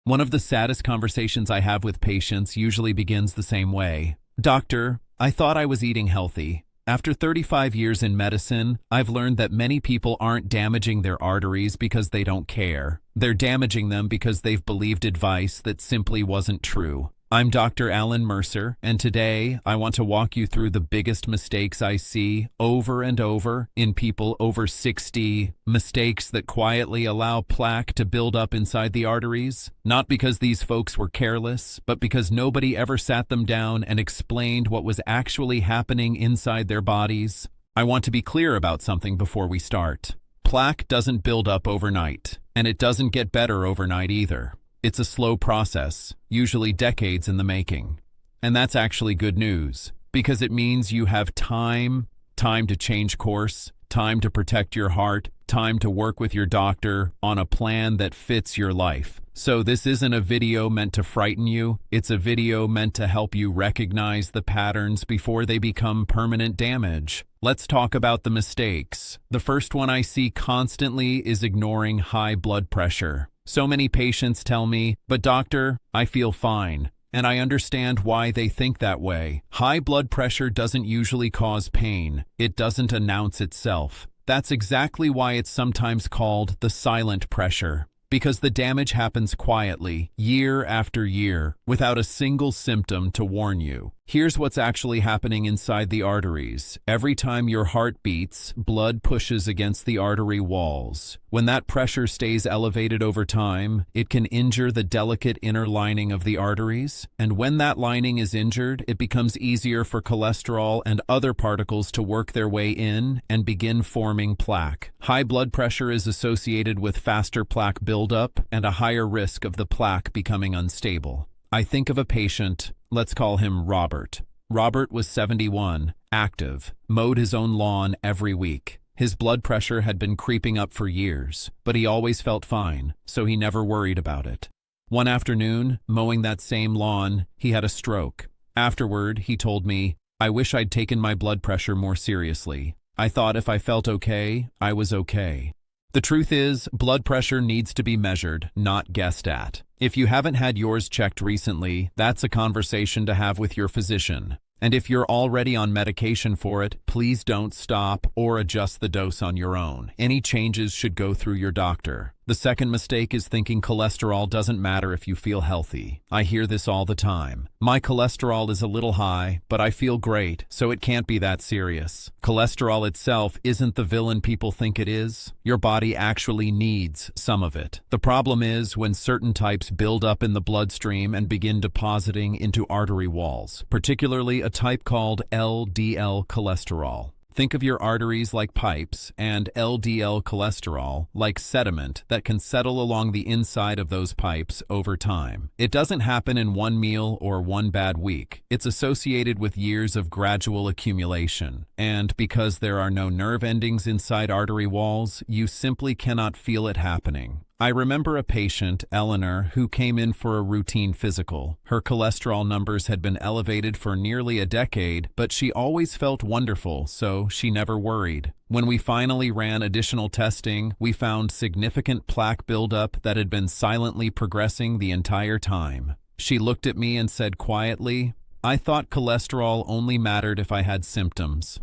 One of the saddest conversations I have with patients usually begins the same way. Doctor, I thought I was eating healthy. After 35 years in medicine, I've learned that many people aren't damaging their arteries because they don't care. They're damaging them because they've believed advice that simply wasn't true. I'm Dr. Alan Mercer, and today I want to walk you through the biggest mistakes I see over and over in people over 60, mistakes that quietly allow plaque to build up inside the arteries, not because these folks were careless, but because nobody ever sat them down and explained what was actually happening inside their bodies. I want to be clear about something before we start. Plaque doesn't build up overnight, and it doesn't get better overnight either. It's a slow process, usually decades in the making. And that's actually good news, because it means you have time to change course, time to protect your heart, time to work with your doctor on a plan that fits your life. So this isn't a video meant to frighten you, it's a video meant to help you recognize the patterns before they become permanent damage. Let's talk about the mistakes. The first one I see constantly is ignoring high blood pressure. So many patients tell me, but doctor, I feel fine. And I understand why they think that way. High blood pressure doesn't usually cause pain. It doesn't announce itself. That's exactly why it's sometimes called the silent pressure. Because the damage happens quietly, year after year, without a single symptom to warn you. Here's what's actually happening inside the arteries. Every time your heart beats, blood pushes against the artery walls. When that pressure stays elevated over time, it can injure the delicate inner lining of the arteries. And when that lining is injured, it becomes easier for cholesterol and other particles to work their way in and begin forming plaque. High blood pressure is associated with faster plaque buildup and a higher risk of the plaque becoming unstable. I think of a patient, let's call him Robert. Robert was 71, active, mowed his own lawn every week. His blood pressure had been creeping up for years, but he always felt fine, so he never worried about it. One afternoon, mowing that same lawn, he had a stroke. Afterward, he told me, I wish I'd taken my blood pressure more seriously. I thought if I felt okay, I was okay. The truth is, blood pressure needs to be measured, not guessed at. If you haven't had yours checked recently, that's a conversation to have with your physician. And if you're already on medication for it, please don't stop or adjust the dose on your own. Any changes should go through your doctor. The second mistake is thinking cholesterol doesn't matter if you feel healthy. I hear this all the time. My cholesterol is a little high, but I feel great, so it can't be that serious. Cholesterol itself isn't the villain people think it is. Your body actually needs some of it. The problem is when certain types build up in the bloodstream and begin depositing into artery walls, particularly a type called LDL cholesterol. Think of your arteries like pipes and LDL cholesterol like sediment that can settle along the inside of those pipes over time. It doesn't happen in one meal or one bad week. It's associated with years of gradual accumulation. And because there are no nerve endings inside artery walls, you simply cannot feel it happening. I remember a patient, Eleanor, who came in for a routine physical. Her cholesterol numbers had been elevated for nearly a decade, but she always felt wonderful, so she never worried. When we finally ran additional testing, we found significant plaque buildup that had been silently progressing the entire time. She looked at me and said quietly, I thought cholesterol only mattered if I had symptoms.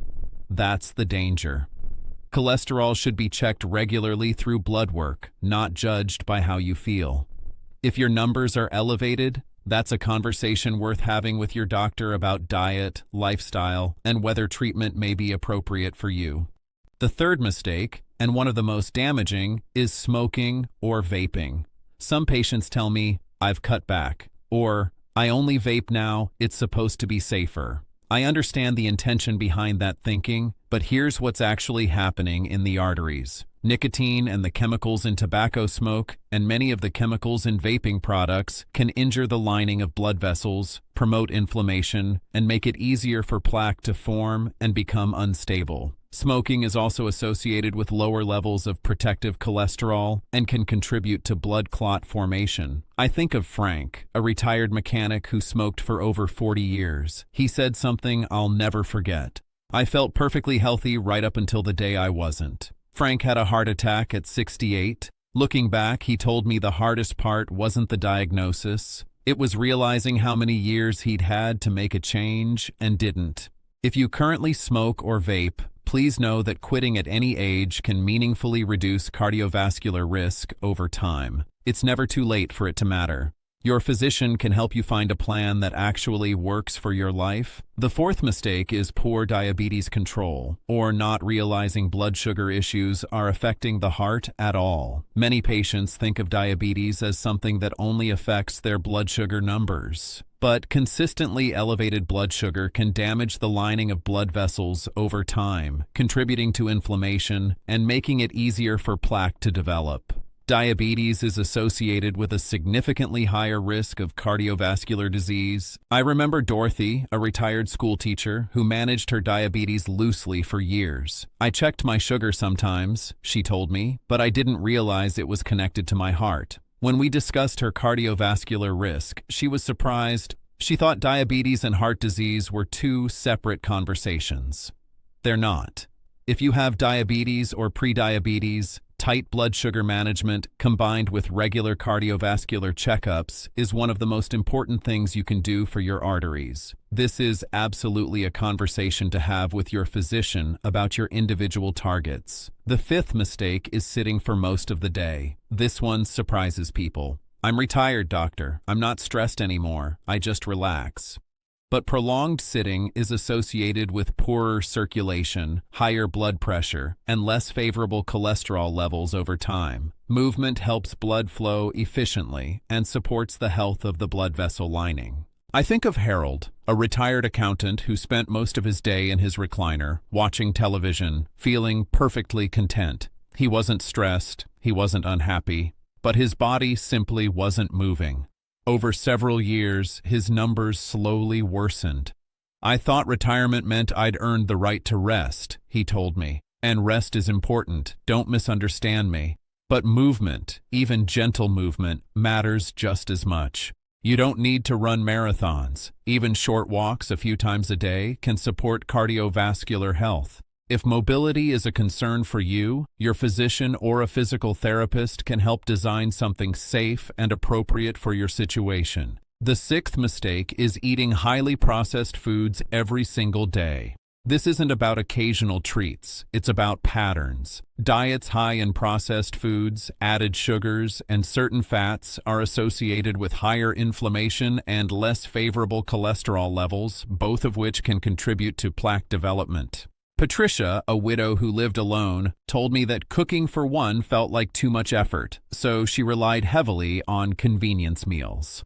That's the danger. Cholesterol should be checked regularly through blood work, not judged by how you feel. If your numbers are elevated, that's a conversation worth having with your doctor about diet, lifestyle, and whether treatment may be appropriate for you. The third mistake, and one of the most damaging, is smoking or vaping. Some patients tell me, I've cut back, or I only vape now, it's supposed to be safer. I understand the intention behind that thinking, but here's what's actually happening in the arteries. Nicotine and the chemicals in tobacco smoke, and many of the chemicals in vaping products, can injure the lining of blood vessels, promote inflammation, and make it easier for plaque to form and become unstable. Smoking is also associated with lower levels of protective cholesterol and can contribute to blood clot formation. I think of Frank, a retired mechanic who smoked for over 40 years. He said something I'll never forget. I felt perfectly healthy right up until the day I wasn't. Frank had a heart attack at 68, Looking back, he told me the hardest part wasn't the diagnosis. It was realizing how many years he'd had to make a change and didn't. If you currently smoke or vape, please know that quitting at any age can meaningfully reduce cardiovascular risk over time. It's never too late for it to matter. Your physician can help you find a plan that actually works for your life. The fourth mistake is poor diabetes control, or not realizing blood sugar issues are affecting the heart at all. Many patients think of diabetes as something that only affects their blood sugar numbers. But consistently elevated blood sugar can damage the lining of blood vessels over time, contributing to inflammation and making it easier for plaque to develop. Diabetes is associated with a significantly higher risk of cardiovascular disease. I remember Dorothy, a retired school teacher, who managed her diabetes loosely for years. I checked my sugar sometimes, she told me, but I didn't realize it was connected to my heart. When we discussed her cardiovascular risk, she was surprised. She thought diabetes and heart disease were two separate conversations. They're not. If you have diabetes or prediabetes, tight blood sugar management combined with regular cardiovascular checkups is one of the most important things you can do for your arteries. This is absolutely a conversation to have with your physician about your individual targets. The fifth mistake is sitting for most of the day. This one surprises people. I'm retired, doctor. I'm not stressed anymore. I just relax. But prolonged sitting is associated with poorer circulation, higher blood pressure, and less favorable cholesterol levels over time. Movement helps blood flow efficiently and supports the health of the blood vessel lining. I think of Harold, a retired accountant who spent most of his day in his recliner, watching television, feeling perfectly content. He wasn't stressed, he wasn't unhappy, but his body simply wasn't moving. Over several years, his numbers slowly worsened. I thought retirement meant I'd earned the right to rest, he told me. And rest is important, don't misunderstand me. But movement, even gentle movement, matters just as much. You don't need to run marathons. Even short walks a few times a day can support cardiovascular health. If mobility is a concern for you, your physician or a physical therapist can help design something safe and appropriate for your situation. The sixth mistake is eating highly processed foods every single day. This isn't about occasional treats, it's about patterns. Diets high in processed foods, added sugars, and certain fats are associated with higher inflammation and less favorable cholesterol levels, both of which can contribute to plaque development. Patricia, a widow who lived alone, told me that cooking for one felt like too much effort, so she relied heavily on convenience meals.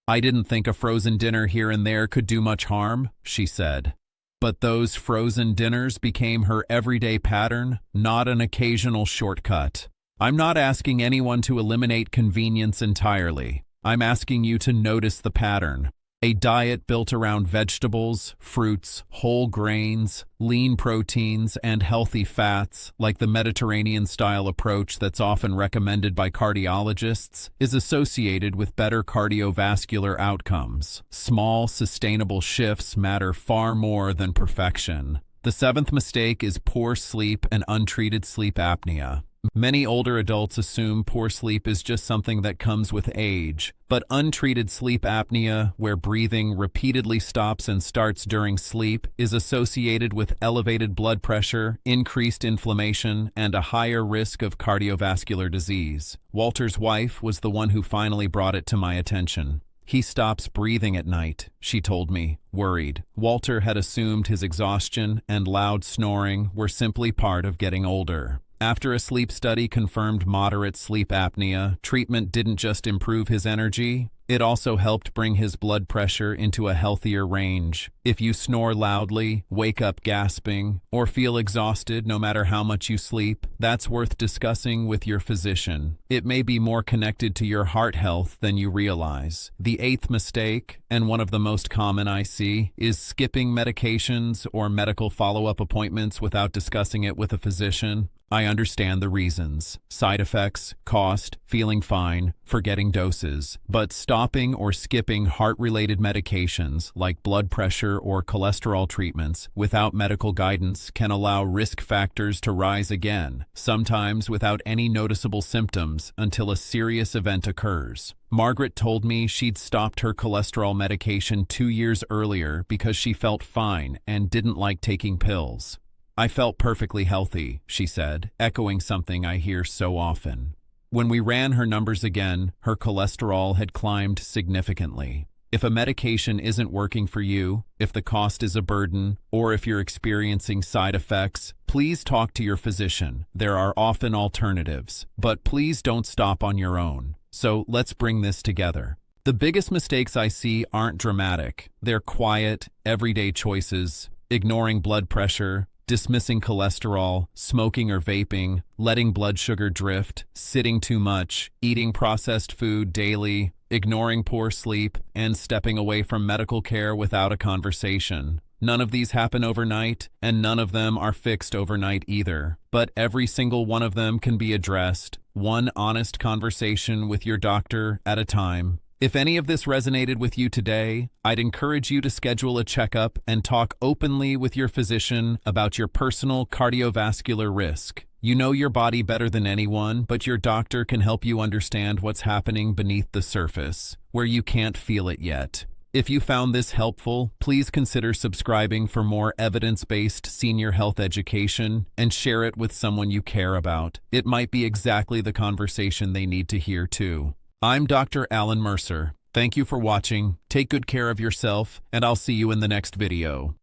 I didn't think a frozen dinner here and there could do much harm, she said. But those frozen dinners became her everyday pattern, not an occasional shortcut. I'm not asking anyone to eliminate convenience entirely. I'm asking you to notice the pattern. A diet built around vegetables, fruits, whole grains, lean proteins, and healthy fats, like the Mediterranean-style approach that's often recommended by cardiologists, is associated with better cardiovascular outcomes. Small, sustainable shifts matter far more than perfection. The seventh mistake is poor sleep and untreated sleep apnea. Many older adults assume poor sleep is just something that comes with age, but untreated sleep apnea, where breathing repeatedly stops and starts during sleep, is associated with elevated blood pressure, increased inflammation, and a higher risk of cardiovascular disease. Walter's wife was the one who finally brought it to my attention. He stops breathing at night, she told me, worried. Walter had assumed his exhaustion and loud snoring were simply part of getting older. After a sleep study confirmed moderate sleep apnea, treatment didn't just improve his energy, it also helped bring his blood pressure into a healthier range. If you snore loudly, wake up gasping, or feel exhausted no matter how much you sleep, that's worth discussing with your physician. It may be more connected to your heart health than you realize. The eighth mistake, and one of the most common I see, is skipping medications or medical follow-up appointments without discussing it with a physician. I understand the reasons: side effects, cost, feeling fine, forgetting doses. But stopping or skipping heart-related medications like blood pressure or cholesterol treatments without medical guidance can allow risk factors to rise again, sometimes without any noticeable symptoms until a serious event occurs. Margaret told me she'd stopped her cholesterol medication 2 years earlier because she felt fine and didn't like taking pills. I felt perfectly healthy, she said, echoing something I hear so often. When we ran her numbers again, her cholesterol had climbed significantly. If a medication isn't working for you, if the cost is a burden, or if you're experiencing side effects, please talk to your physician. There are often alternatives, but please don't stop on your own. So let's bring this together. The biggest mistakes I see aren't dramatic. They're quiet, everyday choices: ignoring blood pressure, dismissing cholesterol, smoking or vaping, letting blood sugar drift, sitting too much, eating processed food daily, ignoring poor sleep, and stepping away from medical care without a conversation. None of these happen overnight, and none of them are fixed overnight either. But every single one of them can be addressed, one honest conversation with your doctor at a time. If any of this resonated with you today, I'd encourage you to schedule a checkup and talk openly with your physician about your personal cardiovascular risk. You know your body better than anyone, but your doctor can help you understand what's happening beneath the surface, where you can't feel it yet. If you found this helpful, please consider subscribing for more evidence-based senior health education and share it with someone you care about. It might be exactly the conversation they need to hear too. I'm Dr. Alan Mercer. Thank you for watching. Take good care of yourself, and I'll see you in the next video.